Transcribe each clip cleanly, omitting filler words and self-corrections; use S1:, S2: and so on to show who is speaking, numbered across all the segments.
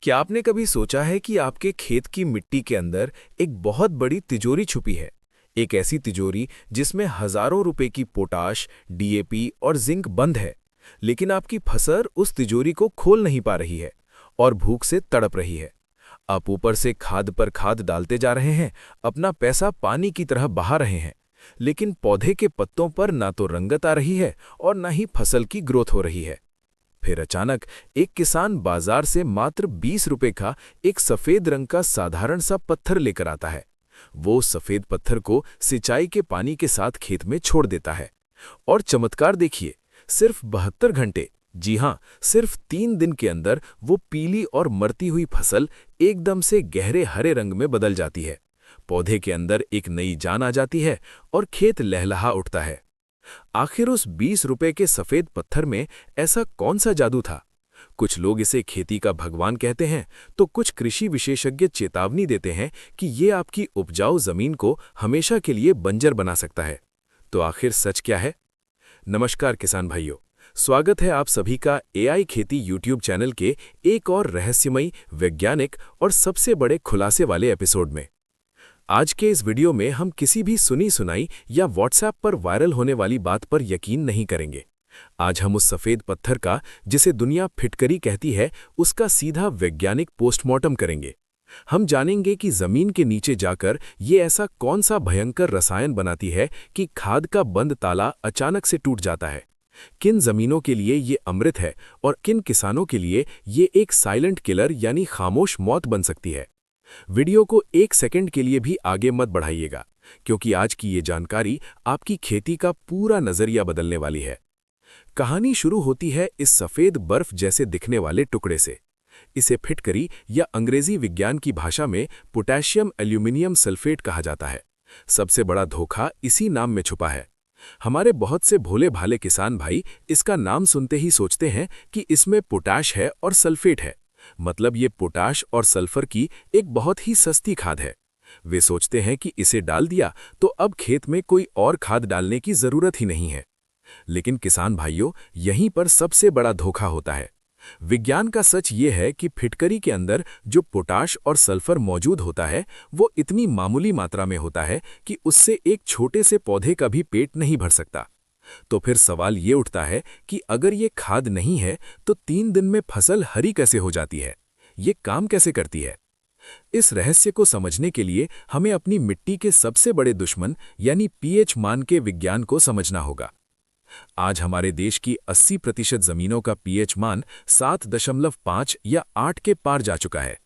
S1: क्या आपने कभी सोचा है कि आपके खेत की मिट्टी के अंदर एक बहुत बड़ी तिजोरी छुपी है? एक ऐसी तिजोरी जिसमें हजारों रुपए की पोटाश, डीएपी और जिंक बंद है, लेकिन आपकी फसल उस तिजोरी को खोल नहीं पा रही है और भूख से तड़प रही है। आप ऊपर से खाद पर खाद डालते जा रहे हैं, अपना पैसा पानी की तरह बहा रहे हैं, लेकिन पौधे के पत्तों पर ना तो रंगत आ रही है और ना ही फसल की ग्रोथ हो रही है। फिर अचानक एक किसान बाजार से मात्र 20 रुपए का एक सफेद रंग का साधारण सा पत्थर लेकर आता है। वो सफेद पत्थर को सिंचाई के पानी के साथ खेत में छोड़ देता है और चमत्कार देखिए, सिर्फ 72 घंटे, जी हाँ, सिर्फ 3 दिन के अंदर वो पीली और मरती हुई फसल एकदम से गहरे हरे रंग में बदल जाती है। पौधे के अंदर एक नई जान आ जाती है और खेत लहलहा उठता है। आखिर उस 20 रुपए के सफेद पत्थर में ऐसा कौन सा जादू था? कुछ लोग इसे खेती का भगवान कहते हैं, तो कुछ कृषि विशेषज्ञ चेतावनी देते हैं कि ये आपकी उपजाऊ जमीन को हमेशा के लिए बंजर बना सकता है। तो आखिर सच क्या है? नमस्कार किसान भाइयों, स्वागत है आप सभी का एआई खेती यूट्यूब चैनल के एक और रहस्यमयी, वैज्ञानिक और सबसे बड़े खुलासे वाले एपिसोड में। आज के इस वीडियो में हम किसी भी सुनी सुनाई या व्हाट्सएप पर वायरल होने वाली बात पर यकीन नहीं करेंगे। आज हम उस सफेद पत्थर का, जिसे दुनिया फिटकरी कहती है, उसका सीधा वैज्ञानिक पोस्टमार्टम करेंगे। हम जानेंगे कि जमीन के नीचे जाकर ये ऐसा कौन सा भयंकर रसायन बनाती है कि खाद का बंद ताला अचानक से टूट जाता है। किन जमीनों के लिए ये अमृत है और किन किसानों के लिए ये एक साइलेंट किलर यानी खामोश मौत बन सकती है। वीडियो को 1 सेकंड के लिए भी आगे मत बढ़ाइएगा, क्योंकि आज की ये जानकारी आपकी खेती का पूरा नजरिया बदलने वाली है। कहानी शुरू होती है इस सफेद बर्फ जैसे दिखने वाले टुकड़े से। इसे फिटकरी या अंग्रेजी विज्ञान की भाषा में पोटेशियम एल्यूमिनियम सल्फेट कहा जाता है। सबसे बड़ा धोखा इसी नाम में छुपा है। हमारे बहुत से भोले भाले किसान भाई इसका नाम सुनते ही सोचते हैं कि इसमें पोटाश है और सल्फेट है, मतलब ये पोटाश और सल्फर की एक बहुत ही सस्ती खाद है। वे सोचते हैं कि इसे डाल दिया तो अब खेत में कोई और खाद डालने की जरूरत ही नहीं है। लेकिन किसान भाइयों, यहीं पर सबसे बड़ा धोखा होता है। विज्ञान का सच ये है कि फिटकरी के अंदर जो पोटाश और सल्फर मौजूद होता है, वो इतनी मामूली मात्रा में होता है कि उससे एक छोटे से पौधे का भी पेट नहीं भर सकता। तो फिर सवाल ये उठता है कि अगर ये खाद नहीं है तो 3 दिन में फसल हरी कैसे हो जाती है? ये काम कैसे करती है? इस रहस्य को समझने के लिए हमें अपनी मिट्टी के सबसे बड़े दुश्मन यानी पीएच मान के विज्ञान को समझना होगा। आज हमारे देश की 80% जमीनों का पीएच मान 7.5 या 8 के पार जा चुका है।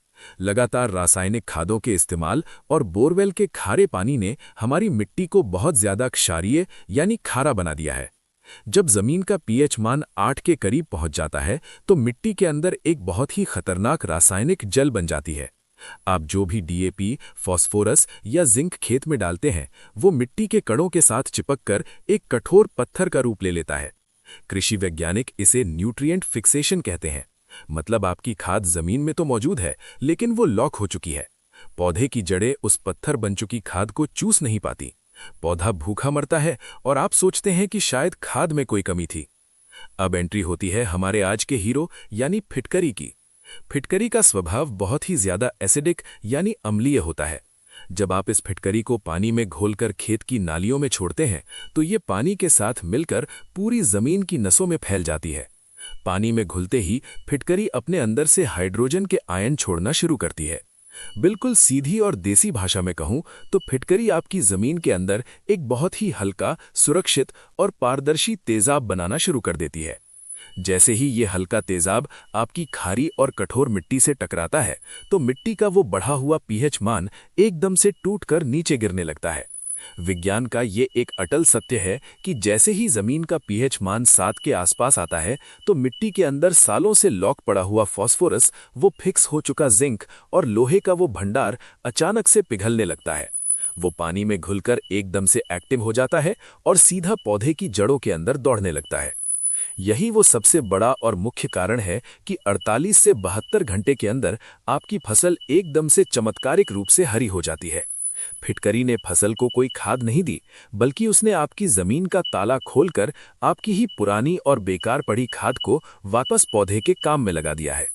S1: लगातार रासायनिक खादों के इस्तेमाल और बोरवेल के खारे पानी ने हमारी मिट्टी को बहुत ज्यादा क्षारीय यानी खारा बना दिया है। जब जमीन का पीएच मान 8 के करीब पहुंच जाता है तो मिट्टी के अंदर एक बहुत ही खतरनाक रासायनिक जल बन जाती है। आप जो भी डीएपी, फास्फोरस या जिंक खेत में डालते हैं, वो मिट्टी के कणों के साथ चिपककर एक कठोर पत्थर का रूप ले लेता है। कृषि वैज्ञानिक इसे न्यूट्रिएंट फिक्सेशन कहते हैं। मतलब आपकी खाद जमीन में तो मौजूद है, लेकिन वो लॉक हो चुकी है। पौधे की जड़ें उस पत्थर बन चुकी खाद को चूस नहीं पाती। पौधा भूखा मरता है और आप सोचते हैं कि शायद खाद में कोई कमी थी। अब एंट्री होती है हमारे आज के हीरो यानी फिटकरी की। फिटकरी का स्वभाव बहुत ही ज्यादा एसिडिक यानी अम्लीय होता है। जब आप इस फिटकरी को पानी में घोलकर खेत की नालियों में छोड़ते हैं तो ये पानी के साथ मिलकर पूरी जमीन की नसों में फैल जाती है। पानी में घुलते ही फिटकरी अपने अंदर से हाइड्रोजन के आयन छोड़ना शुरू करती है। बिल्कुल सीधी और देसी भाषा में कहूं तो फिटकरी आपकी जमीन के अंदर एक बहुत ही हल्का, सुरक्षित और पारदर्शी तेजाब बनाना शुरू कर देती है। जैसे ही ये हल्का तेजाब आपकी खारी और कठोर मिट्टी से टकराता है तो मिट्टी का वो बढ़ा हुआ पीएच मान एकदम से टूटकर नीचे गिरने लगता है। विज्ञान का ये एक अटल सत्य है कि जैसे ही जमीन का पीएच मान 7 के आसपास आता है तो मिट्टी के अंदर सालों से लॉक पड़ा हुआ फास्फोरस, वो फिक्स हो चुका जिंक और लोहे का वो भंडार अचानक से पिघलने लगता है। वो पानी में घुलकर एकदम से एक्टिव हो जाता है और सीधा पौधे की जड़ों के अंदर दौड़ने लगता है। यही वो सबसे बड़ा और मुख्य कारण है कि 48 से 72 घंटे के अंदर आपकी फसल एकदम से चमत्कारिक रूप से हरी हो जाती है। फिटकरी ने फसल को कोई खाद नहीं दी, बल्कि उसने आपकी जमीन का ताला खोलकर आपकी ही पुरानी और बेकार पड़ी खाद को वापस पौधे के काम में लगा दिया है।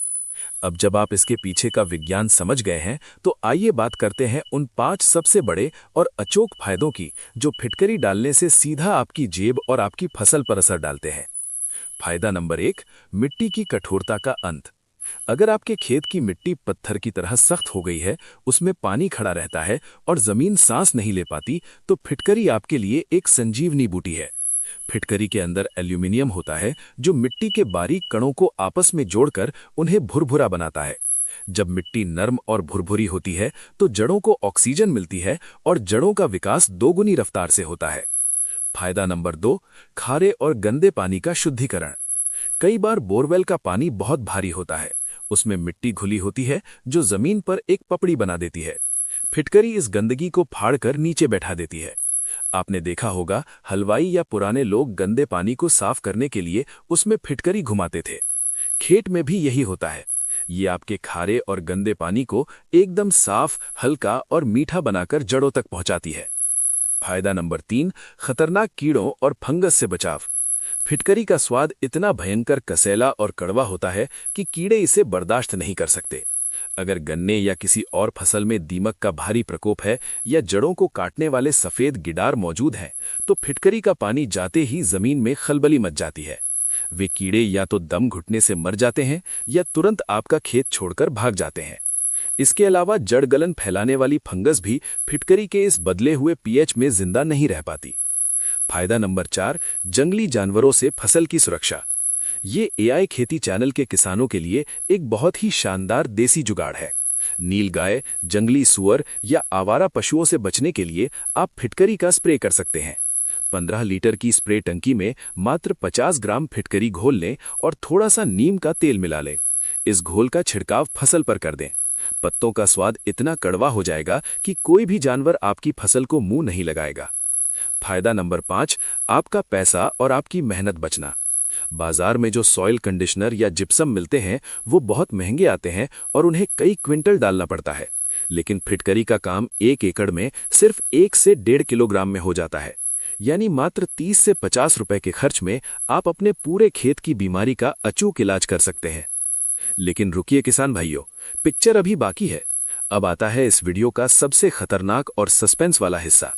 S1: अब जब आप इसके पीछे का विज्ञान समझ गए हैं, तो आइए बात करते हैं उन 5 सबसे बड़े और अचूक फायदों की जो फिटकरी डालने से सीधा आपकी जेब और आपकी फसल पर असर डालते हैं। फायदा नंबर 1, मिट्टी की कठोरता का अंत। अगर आपके खेत की मिट्टी पत्थर की तरह सख्त हो गई है, उसमें पानी खड़ा रहता है और जमीन सांस नहीं ले पाती, तो फिटकरी आपके लिए एक संजीवनी बूटी है। फिटकरी के अंदर एल्यूमिनियम होता है जो मिट्टी के बारीक कणों को आपस में जोड़कर उन्हें भुरभुरा बनाता है। जब मिट्टी नर्म और भुरभुरी होती है तो जड़ों को ऑक्सीजन मिलती है और जड़ों का विकास दोगुनी रफ्तार से होता है। फायदा नंबर 2, खारे और गंदे पानी का शुद्धिकरण। कई बार बोरवेल का पानी बहुत भारी होता है, उसमें मिट्टी घुली होती है जो जमीन पर एक पपड़ी बना देती है। फिटकरी इस गंदगी को फाड़कर नीचे बैठा देती है। आपने देखा होगा, हलवाई या पुराने लोग गंदे पानी को साफ करने के लिए उसमें फिटकरी घुमाते थे। खेत में भी यही होता है। ये आपके खारे और गंदे पानी को एकदम साफ, हल्का और मीठा बनाकर जड़ों तक पहुंचाती है। फायदा नंबर 3, खतरनाक कीड़ों और फंगस से बचाव। फिटकरी का स्वाद इतना भयंकर कसैला और कड़वा होता है कि कीड़े इसे बर्दाश्त नहीं कर सकते। अगर गन्ने या किसी और फसल में दीमक का भारी प्रकोप है या जड़ों को काटने वाले सफेद गिडार मौजूद हैं, तो फिटकरी का पानी जाते ही जमीन में खलबली मच जाती है। वे कीड़े या तो दम घुटने से मर जाते हैं या तुरंत आपका खेत छोड़कर भाग जाते हैं। इसके अलावा जड़ गलन फैलाने वाली फंगस भी फिटकरी के इस बदले हुए पीएच में जिंदा नहीं रह पाती। फायदा नंबर 4, जंगली जानवरों से फसल की सुरक्षा। ये एआई खेती चैनल के किसानों के लिए एक बहुत ही शानदार देसी जुगाड़ है। नीलगाय, जंगली सुअर या आवारा पशुओं से बचने के लिए आप फिटकरी का स्प्रे कर सकते हैं। 15 लीटर की स्प्रे टंकी में मात्र 50 ग्राम फिटकरी घोल लें और थोड़ा सा नीम का तेल मिला लें। इस घोल का छिड़काव फसल पर कर दें। पत्तों का स्वाद इतना कड़वा हो जाएगा कि कोई भी जानवर आपकी फसल को मुंह नहीं लगाएगा। फायदा नंबर 5, आपका पैसा और आपकी मेहनत बचना। बाजार में जो सॉइल कंडीशनर या जिप्सम मिलते हैं वो बहुत महंगे आते हैं और उन्हें कई क्विंटल डालना पड़ता है, लेकिन फिटकरी का काम 1 एकड़ में सिर्फ 1 से 1.5 किलोग्राम में हो जाता है। यानी मात्र 30 से 50 रुपए के खर्च में आप अपने पूरे खेत की बीमारी का अचूक इलाज कर सकते हैं। लेकिन रुकिए किसान भाइयों, पिक्चर अभी बाकी है। अब आता है इस वीडियो का सबसे खतरनाक और सस्पेंस वाला हिस्सा।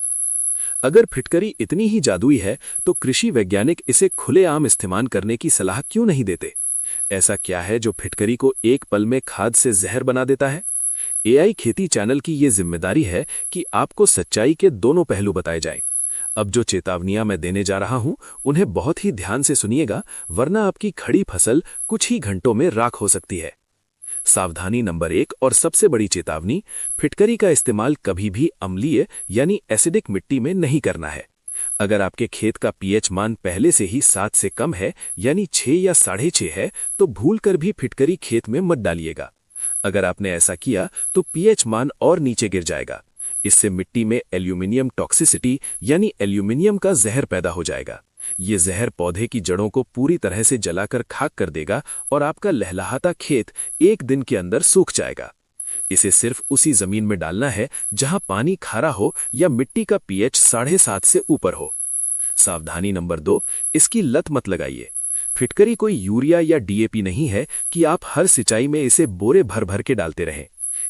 S1: अगर फिटकरी इतनी ही जादुई है तो कृषि वैज्ञानिक इसे खुलेआम इस्तेमाल करने की सलाह क्यों नहीं देते? ऐसा क्या है जो फिटकरी को एक पल में खाद से जहर बना देता है? एआई खेती चैनल की ये जिम्मेदारी है कि आपको सच्चाई के दोनों पहलू बताए जाएं। अब जो चेतावनियां मैं देने जा रहा हूं, उन्हें बहुत ही ध्यान से सुनिएगा, वरना आपकी खड़ी फसल कुछ ही घंटों में राख हो सकती है। सावधानी नंबर 1 और सबसे बड़ी चेतावनी, फिटकरी का इस्तेमाल कभी भी अम्लीय यानी एसिडिक मिट्टी में नहीं करना है। अगर आपके खेत का पीएच मान पहले से ही 7 से कम है यानी 6 या 6.5 है, तो भूलकर भी फिटकरी खेत में मत डालिएगा। अगर आपने ऐसा किया तो पीएच मान और नीचे गिर जाएगा। इससे मिट्टी में एल्यूमिनियम टॉक्सिसिटी यानी एल्यूमिनियम का जहर पैदा हो जाएगा। ये जहर पौधे की जड़ों को पूरी तरह से जलाकर खाक कर देगा और आपका लहलहाता खेत 1 दिन के अंदर सूख जाएगा। इसे सिर्फ उसी जमीन में डालना है जहां पानी खारा हो या मिट्टी का पीएच 7.5 से ऊपर हो। सावधानी नंबर 2, इसकी लत मत लगाइए। फिटकरी कोई यूरिया या डीएपी नहीं है कि आप हर सिंचाई में इसे बोरे भर भर के डालते रहें।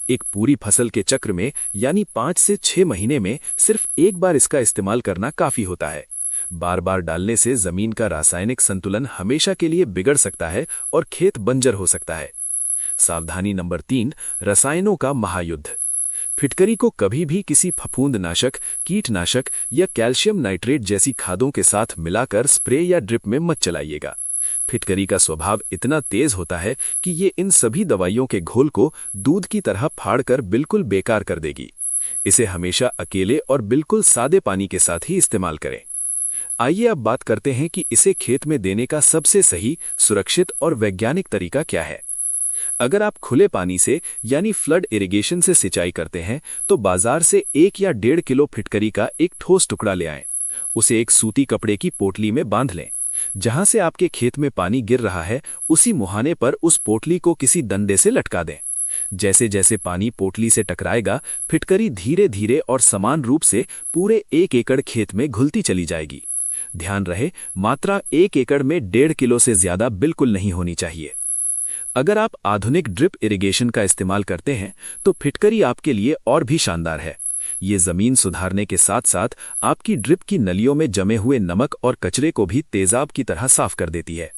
S1: एक पूरी फसल के चक्र में यानी 5 से 6 महीने में सिर्फ एक बार इसका इस्तेमाल करना काफी होता है। बार बार डालने से जमीन का रासायनिक संतुलन हमेशा के लिए बिगड़ सकता है और खेत बंजर हो सकता है। सावधानी नंबर 3, रसायनों का महायुद्ध। फिटकरी को कभी भी किसी फफूंदनाशक, कीटनाशक या कैल्शियम नाइट्रेट जैसी खादों के साथ मिलाकर स्प्रे या ड्रिप में मत चलाइएगा। फिटकरी का स्वभाव इतना तेज होता है कि ये इन सभी दवाइयों के घोल को दूध की तरह फाड़कर बिल्कुल बेकार कर देगी। इसे हमेशा अकेले और बिल्कुल सादे पानी के साथ ही इस्तेमाल करें। आइए अब बात करते हैं कि इसे खेत में देने का सबसे सही, सुरक्षित और वैज्ञानिक तरीका क्या है। अगर आप खुले पानी से यानी फ्लड इरिगेशन से सिंचाई करते हैं तो बाजार से 1 या 1.5 किलो फिटकरी का एक ठोस टुकड़ा ले आएं। उसे एक सूती कपड़े की पोटली में बांध लें। जहां से आपके खेत में पानी गिर रहा है, उसी मुहाने पर उस पोटली को किसी डंडे से लटका दें। जैसे जैसे पानी पोटली से टकराएगा, फिटकरी धीरे धीरे और समान रूप से पूरे 1 एकड़ खेत में घुलती चली जाएगी। ध्यान रहे, मात्रा 1 एकड़ में 1.5 किलो से ज्यादा बिल्कुल नहीं होनी चाहिए।
S2: अगर आप आधुनिक ड्रिप इरिगेशन का इस्तेमाल करते हैं तो फिटकरी आपके लिए और भी शानदार है। ये जमीन सुधारने के साथ साथ आपकी ड्रिप की नलियों में जमे हुए नमक और कचरे को भी तेजाब की तरह साफ कर देती है।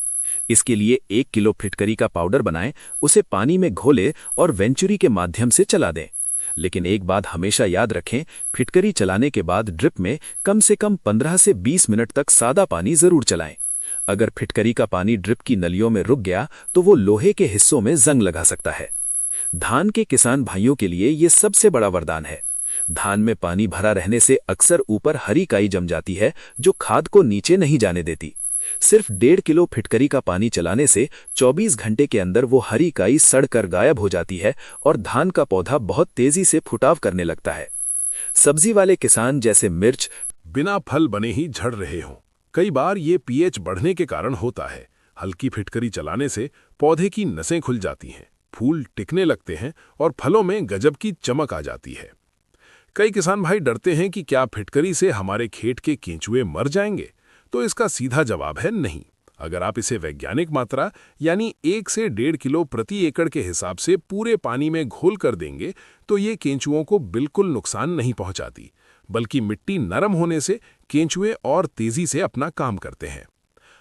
S2: इसके लिए 1 किलो फिटकरी का पाउडर बनाएं, उसे पानी में घोलें और वेंचुरी के माध्यम से चला दें। लेकिन एक बात हमेशा याद रखें, फिटकरी चलाने के बाद ड्रिप में कम से कम 15 से 20 मिनट तक सादा पानी जरूर चलाएं। अगर फिटकरी का पानी ड्रिप की नलियों में रुक गया तो वो लोहे के हिस्सों में जंग लगा सकता है। धान के किसान भाइयों के लिए ये सबसे बड़ा वरदान है। धान में पानी भरा रहने से अक्सर ऊपर हरी काई जम जाती है जो खाद को नीचे नहीं जाने देती। सिर्फ 1.5 किलो फिटकरी का पानी चलाने से 24 घंटे के अंदर वो हरी काई सड़कर गायब हो जाती है और धान का पौधा बहुत तेजी से फुटाव करने लगता है। सब्जी वाले किसान जैसे मिर्च
S3: बिना फल बने ही झड़ रहे हों, कई बार ये पीएच बढ़ने के कारण होता है। हल्की फिटकरी चलाने से पौधे की नसें खुल जाती हैं, फूल टिकने लगते हैं और फलों में गजब की चमक आ जाती है। कई किसान भाई डरते हैं कि क्या फिटकरी से हमारे खेत के केंचुए मर जाएंगे, तो इसका सीधा जवाब है नहीं। अगर आप इसे वैज्ञानिक मात्रा यानी 1 से 1.5 किलो प्रति एकड़ के हिसाब से पूरे पानी में घोल कर देंगे तो ये केंचुओं को बिल्कुल नुकसान नहीं पहुंचाती, बल्कि मिट्टी नरम होने से केंचुए और तेजी से अपना काम करते हैं।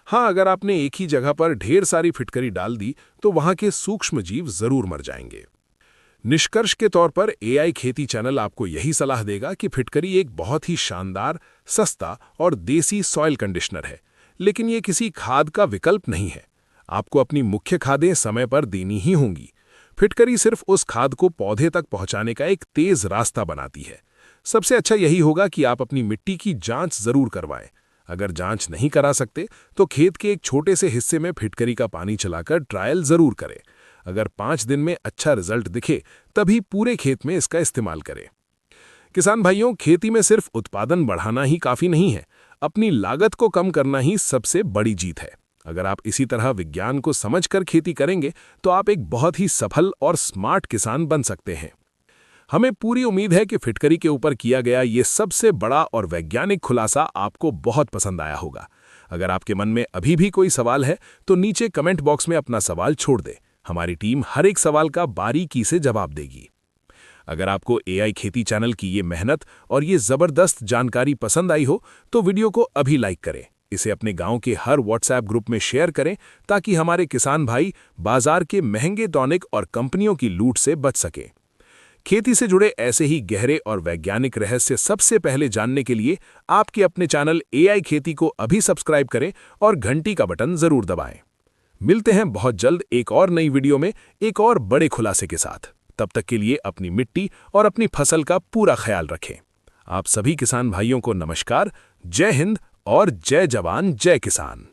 S3: हाँ, अगर आपने एक ही जगह पर ढेर सारी फिटकरी डाल दी तो वहां के सूक्ष्म जीव जरूर मर जाएंगे। निष्कर्ष के तौर पर एआई खेती चैनल आपको यही सलाह देगा कि फिटकरी एक बहुत ही शानदार, सस्ता और देसी सॉइल कंडीशनर है, लेकिन ये किसी खाद का विकल्प नहीं है। आपको अपनी मुख्य खादें समय पर देनी ही होंगी। फिटकरी सिर्फ उस खाद को पौधे तक पहुंचाने का एक तेज रास्ता बनाती है। सबसे अच्छा यही होगा कि आप अपनी मिट्टी की जांच जरूर करवाएं। अगर जांच नहीं करा सकते तो खेत के एक छोटे से हिस्से में फिटकरी का पानी चलाकर ट्रायल जरूर करें। अगर 5 दिन में अच्छा रिजल्ट दिखे तभी पूरे खेत में इसका इस्तेमाल करें। किसान भाइयों, खेती में सिर्फ उत्पादन बढ़ाना ही काफी नहीं है, अपनी लागत को कम करना ही सबसे बड़ी जीत है। अगर आप इसी तरह विज्ञान को समझकर खेती करेंगे तो आप एक बहुत ही सफल और स्मार्ट किसान बन सकते हैं। हमें पूरी उम्मीद है कि फिटकरी के ऊपर किया गया ये सबसे बड़ा और वैज्ञानिक खुलासा आपको बहुत पसंद आया होगा। अगर आपके मन में अभी भी कोई सवाल है तो नीचे कमेंट बॉक्स में अपना सवाल छोड़ दें। हमारी टीम हर एक सवाल का बारीकी से जवाब देगी। अगर आपको एआई खेती चैनल की ये मेहनत और ये जबरदस्त जानकारी पसंद आई हो तो वीडियो को अभी लाइक करें, इसे अपने गांव के हर व्हाट्सएप ग्रुप में शेयर करें ताकि हमारे किसान भाई बाजार के महंगे टॉनिक और कंपनियों की लूट से बच सकें। खेती से जुड़े ऐसे ही गहरे और वैज्ञानिक रहस्य सबसे पहले जानने के लिए आपके अपने चैनल एआई खेती को अभी सब्सक्राइब करें और घंटी का बटन जरूर दबाएं। मिलते हैं बहुत जल्द एक और नई वीडियो में एक और बड़े खुलासे के साथ। तब तक के लिए अपनी मिट्टी और अपनी फसल का पूरा ख्याल रखें। आप सभी किसान भाइयों को नमस्कार, जय हिंद और जय जवान जय किसान।